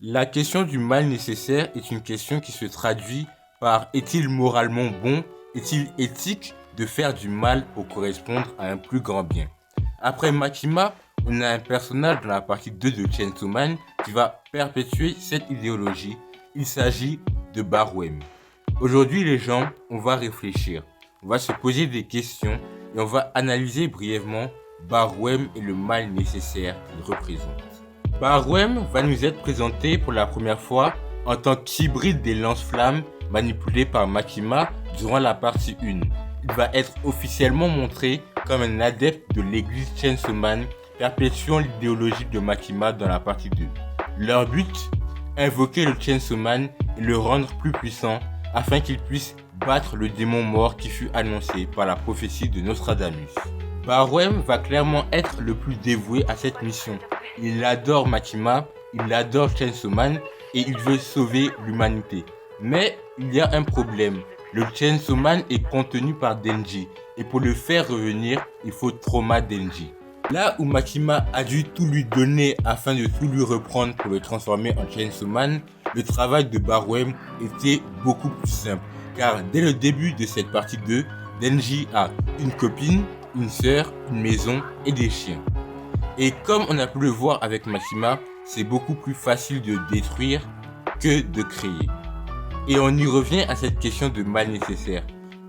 La question du mal nécessaire est une question qui se traduit par est-il moralement bon, est-il éthique de faire du mal pour correspondre à un plus grand bien. Après Makima, on a un personnage dans la partie 2 de Chainsaw Man qui va perpétuer cette idéologie. Il s'agit de Barwem. Aujourd'hui les gens, on va réfléchir, on va se poser des questions et on va analyser brièvement Barwem et le mal nécessaire qu'il représente. Barwem va nous être présenté pour la première fois en tant qu'hybride des lance-flammes manipulés par Makima durant la partie 1. Il va être officiellement montré comme un adepte de l'église Chainsaw Man, perpétuant l'idéologie de Makima dans la partie 2. Leur but, invoquer le Chainsaw Man et le rendre plus puissant afin qu'il puisse battre le démon mort qui fut annoncé par la prophétie de Nostradamus. Barwem va clairement être le plus dévoué à cette mission. Il adore Makima, il adore Chainsaw Man et il veut sauver l'humanité. Mais il y a un problème. Le Chainsaw Man est contenu par Denji et pour le faire revenir, il faut Trauma Denji. Là où Makima a dû tout lui donner afin de tout lui reprendre pour le transformer en Chainsaw Man, le travail de Barwem était beaucoup plus simple. Car dès le début de cette partie 2, Denji a une copine, une sœur, une maison et des chiens. Et comme on a pu le voir avec Makima, c'est beaucoup plus facile de détruire que de créer. Et on y revient à cette question de mal nécessaire.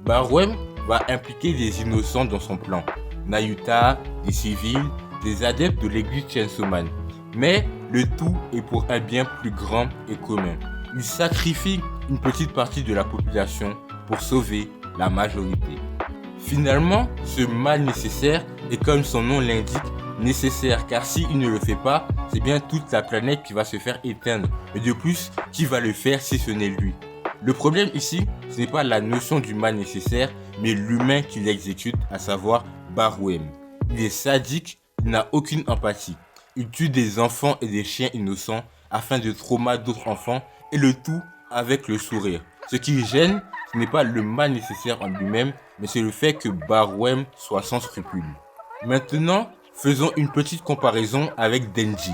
Barwem va impliquer des innocents dans son plan. Nayuta, des civils, des adeptes de l'église Chainsaw Man. Mais le tout est pour un bien plus grand et commun. Il sacrifie une petite partie de la population pour sauver la majorité. Finalement, ce mal nécessaire est, comme son nom l'indique, nécessaire, car s'il ne le fait pas, c'est bien toute la planète qui va se faire éteindre. Et de plus, qui va le faire si ce n'est lui? Le problème ici, ce n'est pas la notion du mal nécessaire, mais l'humain qui l'exécute, à savoir Barwem. Il est sadique, il n'a aucune empathie. Il tue des enfants et des chiens innocents afin de traumatiser d'autres enfants, et le tout avec le sourire. Ce qui gêne, ce n'est pas le mal nécessaire en lui-même, mais c'est le fait que Barwem soit sans scrupules. Maintenant, faisons une petite comparaison avec Denji.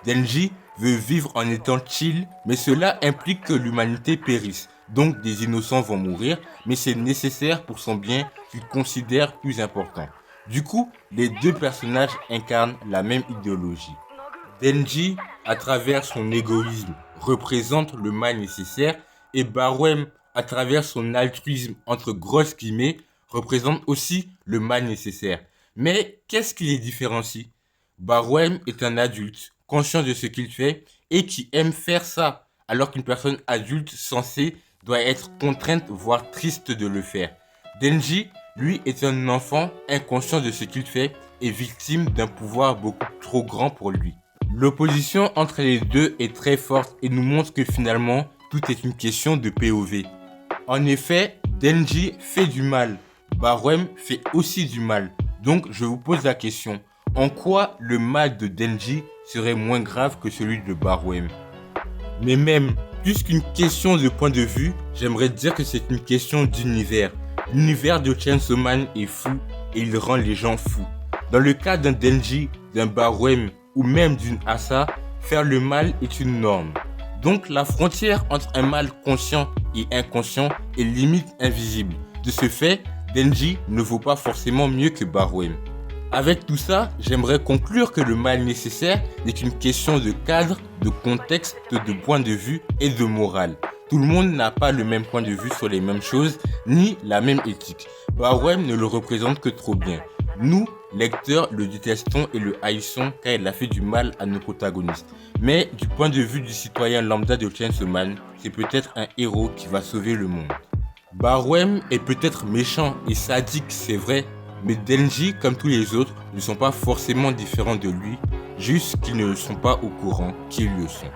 Denji veut vivre en étant chill, mais cela implique que l'humanité périsse. Donc des innocents vont mourir, mais c'est nécessaire pour son bien qu'il considère plus important. Du coup, les deux personnages incarnent la même idéologie. Denji, à travers son égoïsme, représente le mal nécessaire et Barwem, à travers son altruisme entre grosses guillemets, représente aussi le mal nécessaire. Mais qu'est-ce qui les différencie? Barwem est un adulte, conscient de ce qu'il fait et qui aime faire ça, alors qu'une personne adulte censée doit être contrainte voire triste de le faire. Denji, lui, est un enfant inconscient de ce qu'il fait et victime d'un pouvoir beaucoup trop grand pour lui. L'opposition entre les deux est très forte et nous montre que finalement, tout est une question de POV. En effet, Denji fait du mal, Barwem fait aussi du mal. Donc je vous pose la question, en quoi le mal de Denji serait moins grave que celui de Barwem? Mais même, plus qu'une question de point de vue, j'aimerais dire que c'est une question d'univers. L'univers de Chainsaw Man est fou et il rend les gens fous. Dans le cas d'un Denji, d'un Barwem ou même d'une Asa, faire le mal est une norme. Donc la frontière entre un mal conscient et inconscient est limite invisible. De ce fait, Denji ne vaut pas forcément mieux que Barwem. Avec tout ça, j'aimerais conclure que le mal nécessaire n'est qu'une question de cadre, de contexte, de point de vue et de morale. Tout le monde n'a pas le même point de vue sur les mêmes choses, ni la même éthique. Barwem ne le représente que trop bien. Nous, lecteurs, le détestons et le haïssons car il a fait du mal à nos protagonistes. Mais du point de vue du citoyen lambda de Chainsaw Man, c'est peut-être un héros qui va sauver le monde. Barwem est peut-être méchant et sadique, c'est vrai, mais Denji, comme tous les autres, ne sont pas forcément différents de lui, juste qu'ils ne sont pas au courant qu'ils le sont.